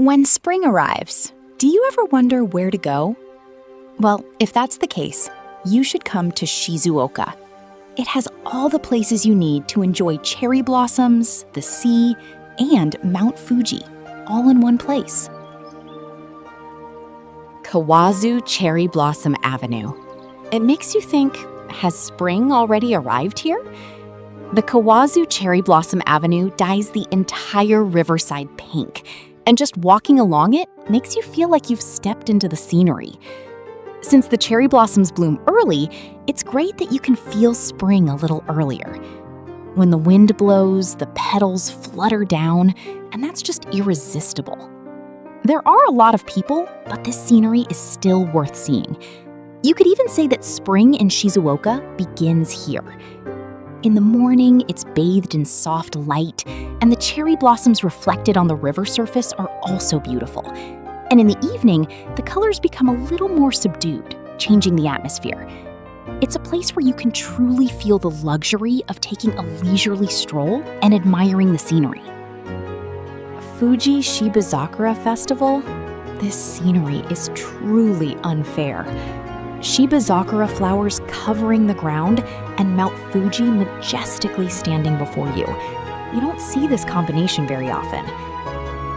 When spring arrives, do you ever wonder where to go? Well, if that's the case, you should come to Shizuoka. It has all the places you need to enjoy cherry blossoms, the sea, and Mount Fuji, all in one place. Kawazu Cherry Blossom Avenue. It makes you think, has spring already arrived here? The Kawazu Cherry Blossom Avenue dyes the entire riverside pink, and just walking along it makes you feel like you've stepped into the scenery. Since the cherry blossoms bloom early, it's great that you can feel spring a little earlier. When the wind blows, the petals flutter down, and that's just irresistible. There are a lot of people, but this scenery is still worth seeing. You could even say that spring in Shizuoka begins here. In the morning, it's bathed in soft light, and the cherry blossoms reflected on the river surface are also beautiful. And in the evening, the colors become a little more subdued, changing the atmosphere. It's a place where you can truly feel the luxury of taking a leisurely stroll and admiring the scenery. Fuji Shibazakura Festival? This scenery is truly unfair. Shibazakura flowers covering the ground and Mount Fuji majestically standing before you. You don't see this combination very often.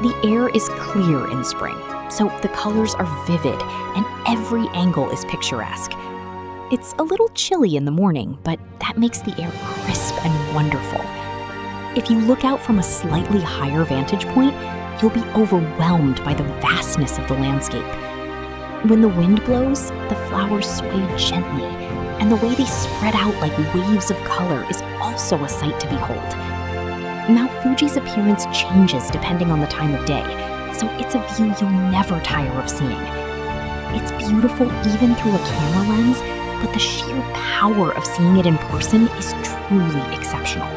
The air is clear in spring, so the colors are vivid and every angle is picturesque. It's a little chilly in the morning, but that makes the air crisp and wonderful. If you look out from a slightly higher vantage point, you'll be overwhelmed by the vastness of the landscape. When the wind blows, the flowers sway gently, and the way they spread out like waves of color is also a sight to behold. Mount Fuji's appearance changes depending on the time of day, so it's a view you'll never tire of seeing. It's beautiful even through a camera lens, but the sheer power of seeing it in person is truly exceptional.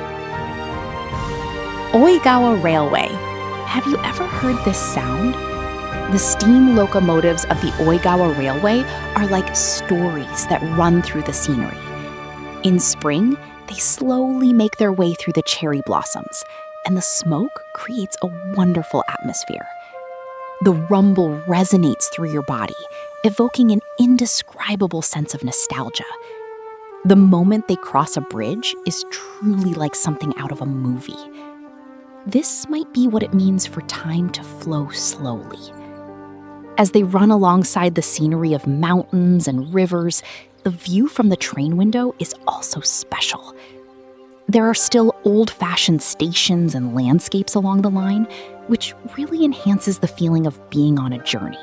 Oigawa Railway. Have you ever heard this sound? The steam locomotives of the Oigawa Railway are like stories that run through the scenery. In spring, they slowly make their way through the cherry blossoms, and the smoke creates a wonderful atmosphere. The rumble resonates through your body, evoking an indescribable sense of nostalgia. The moment they cross a bridge is truly like something out of a movie. This might be what it means for time to flow slowly. As they run alongside the scenery of mountains and rivers, the view from the train window is also special. There are still old-fashioned stations and landscapes along the line, which really enhances the feeling of being on a journey.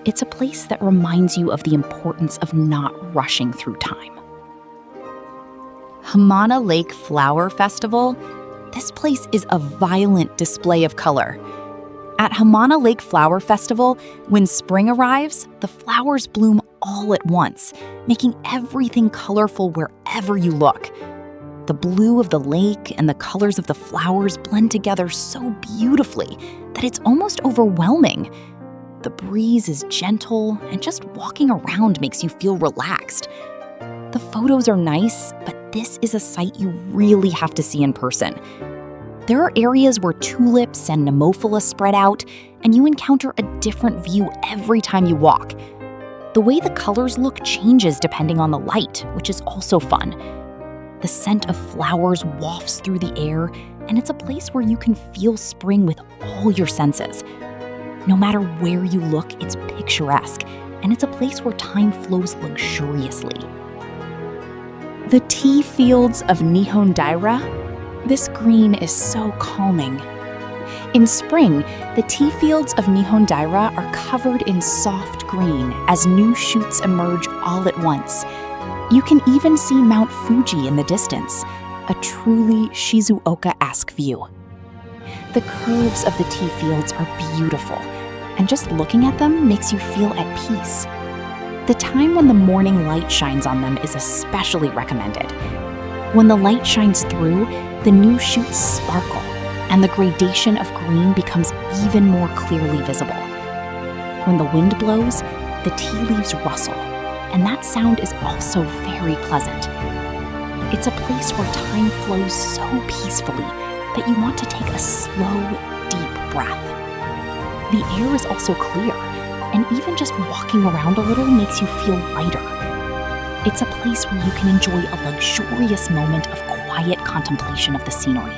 It's a place that reminds you of the importance of not rushing through time. Hamana Lake Flower Festival. This place is a violent display of color. At Hamana Lake Flower Festival, when spring arrives, the flowers bloom all at once, making everything colorful wherever you look. The blue of the lake and the colors of the flowers blend together so beautifully that it's almost overwhelming. The breeze is gentle, and just walking around makes you feel relaxed. The photos are nice, but this is a sight you really have to see in person. There are areas where tulips and nemophila spread out, and you encounter a different view every time you walk. The way the colors look changes depending on the light, which is also fun. The scent of flowers wafts through the air, and it's a place where you can feel spring with all your senses. No matter where you look, it's picturesque, and it's a place where time flows luxuriously. The tea fields of Nihondaira. This green is so calming. In spring, the tea fields of Nihondaira are covered in soft green as new shoots emerge all at once. You can even see Mount Fuji in the distance, a truly Shizuoka-esque view. The curves of the tea fields are beautiful, and just looking at them makes you feel at peace. The time when the morning light shines on them is especially recommended. When the light shines through, the new shoots sparkle, and the gradation of green becomes even more clearly visible. When the wind blows, the tea leaves rustle, and that sound is also very pleasant. It's a place where time flows so peacefully that you want to take a slow, deep breath. the air is also clear, and even just walking around a little makes you feel lighter. It's a place where you can enjoy a luxurious moment of quiet contemplation of the scenery.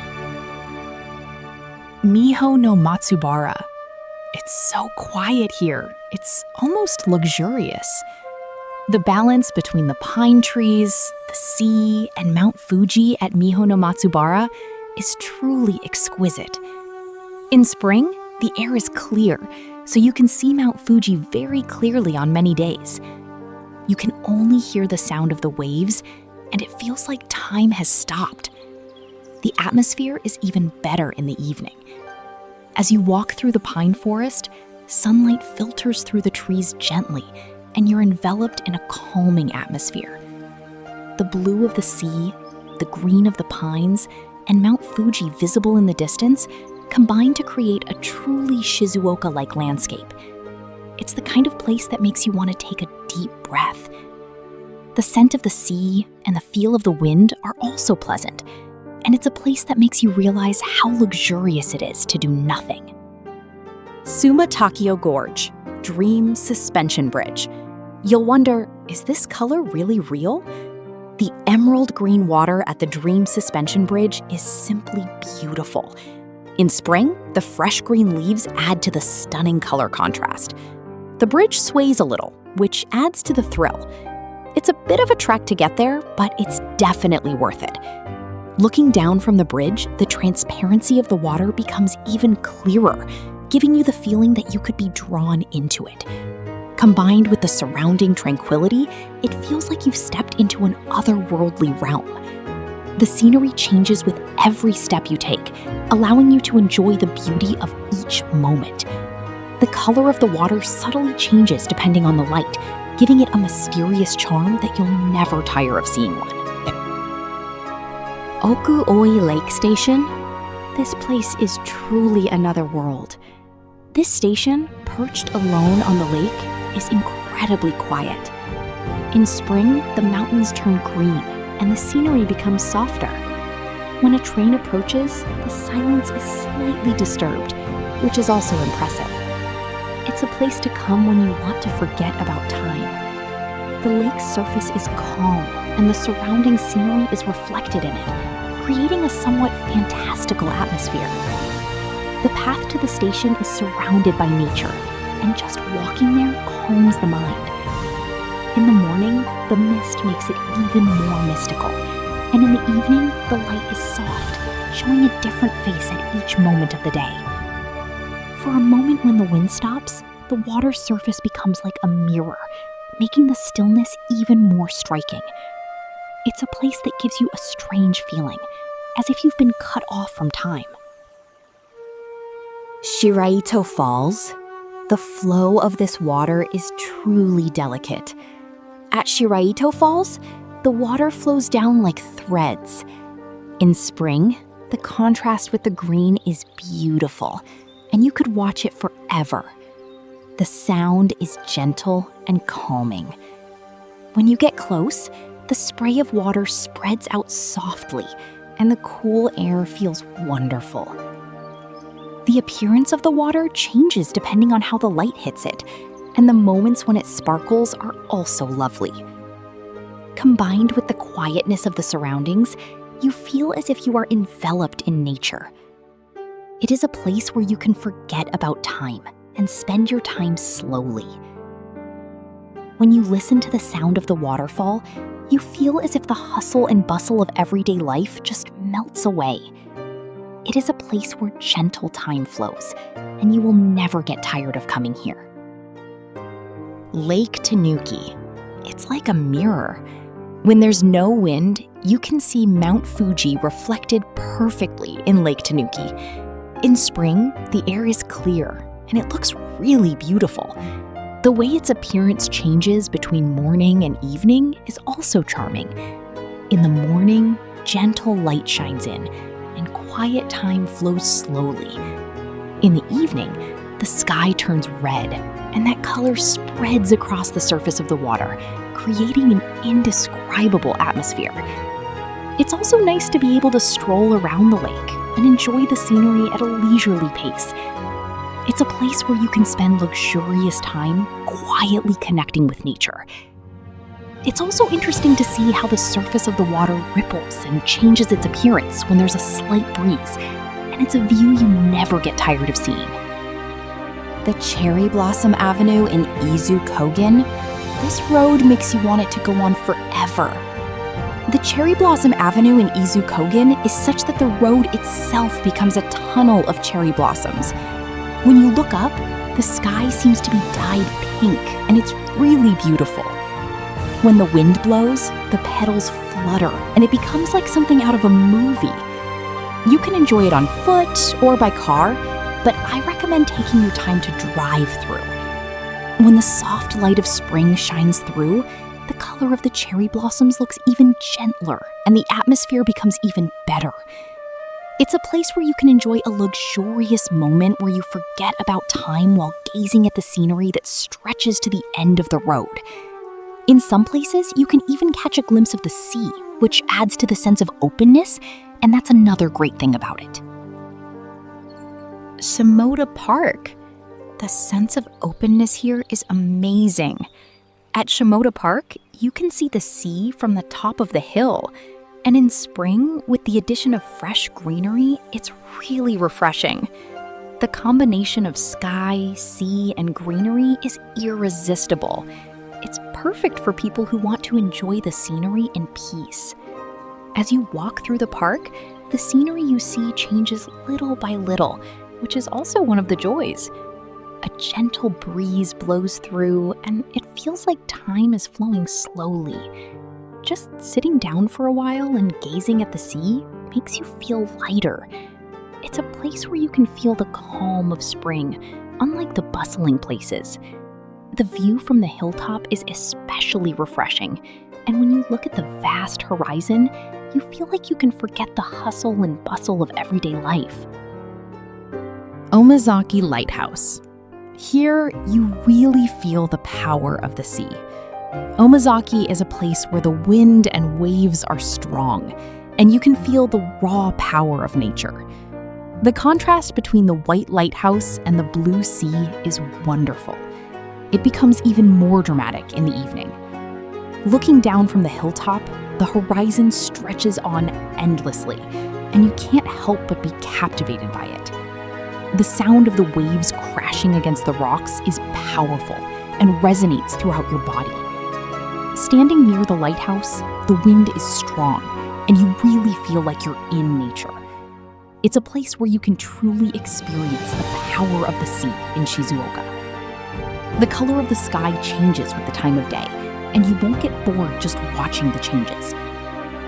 Miho no Matsubara. It's so quiet here. It's almost luxurious. The balance between the pine trees, the sea, and Mount Fuji at Miho no Matsubara is truly exquisite. In spring, the air is clear, so you can see Mount Fuji very clearly on many days. You can only hear the sound of the waves, and it feels like time has stopped. The atmosphere is even better in the evening. As you walk through the pine forest, sunlight filters through the trees gently, and you're enveloped in a calming atmosphere. The blue of the sea, the green of the pines, and Mount Fuji visible in the distance combine to create a truly Shizuoka-like landscape. It's the kind of place that makes you want to take a deep breath. The scent of the sea and the feel of the wind are also pleasant, and it's a place that makes you realize how luxurious it is to do nothing. Suma Takio Gorge, Dream Suspension Bridge. You'll wonder, is this color really real? The emerald green water at the Dream Suspension Bridge is simply beautiful. In spring, the fresh green leaves add to the stunning color contrast. The bridge sways a little, which adds to the thrill. It's a bit of a trek to get there, but it's definitely worth it. Looking down from the bridge, the transparency of the water becomes even clearer, giving you the feeling that you could be drawn into it. Combined with the surrounding tranquility, it feels like you've stepped into an otherworldly realm. The scenery changes with every step you take, allowing you to enjoy the beauty of each moment. The color of the water subtly changes depending on the light, giving it a mysterious charm that you'll never tire of seeing one. Okuoi Lake Station? This place is truly another world. This station, perched alone on the lake, is incredibly quiet. In spring, the mountains turn green and the scenery becomes softer. When a train approaches, the silence is slightly disturbed, which is also impressive. It's a place to come when you want to forget about time. The lake's surface is calm, and the surrounding scenery is reflected in it, creating a somewhat fantastical atmosphere. The path to the station is surrounded by nature, and just walking there calms the mind. In the morning, the mist makes it even more mystical, and in the evening, the light is soft, showing a different face at each moment of the day. For a moment when the wind stops, the water's surface becomes like a mirror, making the stillness even more striking. It's a place that gives you a strange feeling, as if you've been cut off from time. Shiraito Falls. The flow of this water is truly delicate. At Shiraito Falls, the water flows down like threads. In spring, the contrast with the green is beautiful, and you could watch it forever. The sound is gentle and calming. When you get close, the spray of water spreads out softly, and the cool air feels wonderful. The appearance of the water changes depending on how the light hits it, and the moments when it sparkles are also lovely. Combined with the quietness of the surroundings, you feel as if you are enveloped in nature. It is a place where you can forget about time and spend your time slowly. When you listen to the sound of the waterfall, you feel as if the hustle and bustle of everyday life just melts away. It is a place where gentle time flows, and you will never get tired of coming here. Lake Tanuki. It's like a mirror. When there's no wind, you can see Mount Fuji reflected perfectly in Lake Tanuki. In spring, the air is clear, and it looks really beautiful. The way its appearance changes between morning and evening is also charming. In the morning, gentle light shines in, and quiet time flows slowly. In the evening, the sky turns red, and that color spreads across the surface of the water, creating an indescribable atmosphere. It's also nice to be able to stroll around the lake and enjoy the scenery at a leisurely pace. It's a place where you can spend luxurious time quietly connecting with nature. It's also interesting to see how the surface of the water ripples and changes its appearance when there's a slight breeze, and it's a view you never get tired of seeing. The Cherry Blossom Avenue in Izu-Kogen, this road makes you want it to go on forever. The Cherry Blossom Avenue in Izu-Kogen is such that the road itself becomes a tunnel of cherry blossoms. When you look up, the sky seems to be dyed pink, and it's really beautiful. When the wind blows, the petals flutter, and it becomes like something out of a movie. You can enjoy it on foot or by car, but I recommend taking your time to drive through. When the soft light of spring shines through, the color of the cherry blossoms looks even gentler, and the atmosphere becomes even better. It's a place where you can enjoy a luxurious moment where you forget about time while gazing at the scenery that stretches to the end of the road. In some places, you can even catch a glimpse of the sea, which adds to the sense of openness, and that's another great thing about it. Shimoda Park. The sense of openness here is amazing. At Shimoda Park, you can see the sea from the top of the hill. And in spring, with the addition of fresh greenery, it's really refreshing. The combination of sky, sea, and greenery is irresistible. It's perfect for people who want to enjoy the scenery in peace. As you walk through the park, the scenery you see changes little by little, which is also one of the joys. A gentle breeze blows through, and it feels like time is flowing slowly. Just sitting down for a while and gazing at the sea makes you feel lighter. It's a place where you can feel the calm of spring, unlike the bustling places. The view from the hilltop is especially refreshing, and when you look at the vast horizon, you feel like you can forget the hustle and bustle of everyday life. Omizaki Lighthouse. Here, you really feel the power of the sea. Omizaki is a place where the wind and waves are strong, and you can feel the raw power of nature. The contrast between the white lighthouse and the blue sea is wonderful. It becomes even more dramatic in the evening. Looking down from the hilltop, the horizon stretches on endlessly, and you can't help but be captivated by it. The sound of the waves crashing against the rocks is powerful and resonates throughout your body. Standing near the lighthouse, the wind is strong, and you really feel like you're in nature. It's a place where you can truly experience the power of the sea in Shizuoka. The color of the sky changes with the time of day, and you won't get bored just watching the changes.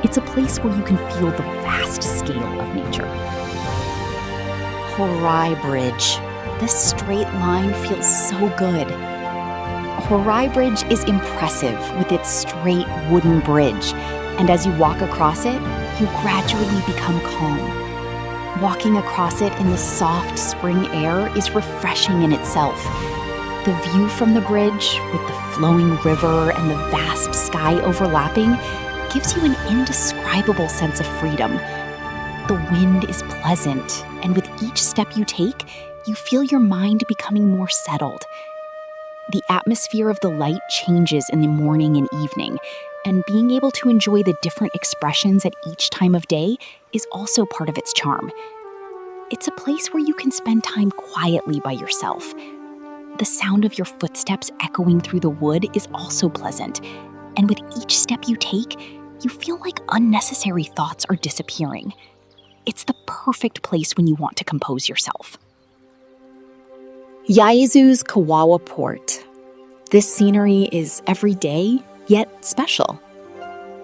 It's a place where you can feel the vast scale of nature. Horai Bridge. This straight line feels so good. Horai Bridge is impressive with its straight wooden bridge, and as you walk across it, you gradually become calm. Walking across it in the soft spring air is refreshing in itself. The view from the bridge, with the flowing river and the vast sky overlapping, gives you an indescribable sense of freedom. The wind is pleasant, and with each step you take, you feel your mind becoming more settled. The atmosphere of the light changes in the morning and evening, and being able to enjoy the different expressions at each time of day is also part of its charm. It's a place where you can spend time quietly by yourself. The sound of your footsteps echoing through the wood is also pleasant, and with each step you take, you feel like unnecessary thoughts are disappearing. It's the perfect place when you want to compose yourself. Yaesu's Kawawa Port. This scenery is everyday, yet special.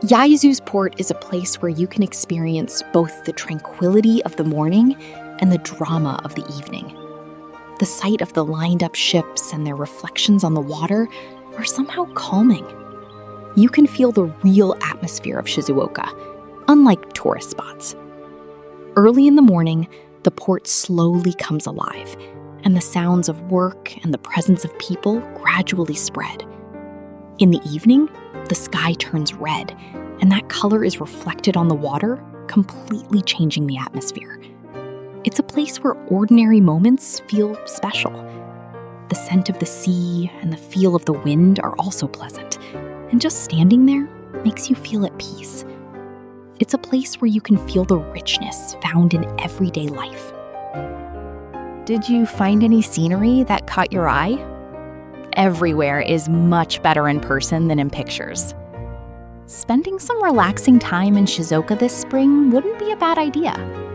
Yaesu's Port is a place where you can experience both the tranquility of the morning and the drama of the evening. The sight of the lined-up ships and their reflections on the water are somehow calming. You can feel the real atmosphere of Shizuoka, unlike tourist spots. Early in the morning, the port slowly comes alive, and the sounds of work and the presence of people gradually spread. In the evening, the sky turns red, and that color is reflected on the water, completely changing the atmosphere. It's a place where ordinary moments feel special. The scent of the sea and the feel of the wind are also pleasant, and just standing there makes you feel at peace. It's a place where you can feel the richness found in everyday life. Did you find any scenery that caught your eye? Everywhere is much better in person than in pictures. Spending some relaxing time in Shizuoka this spring wouldn't be a bad idea.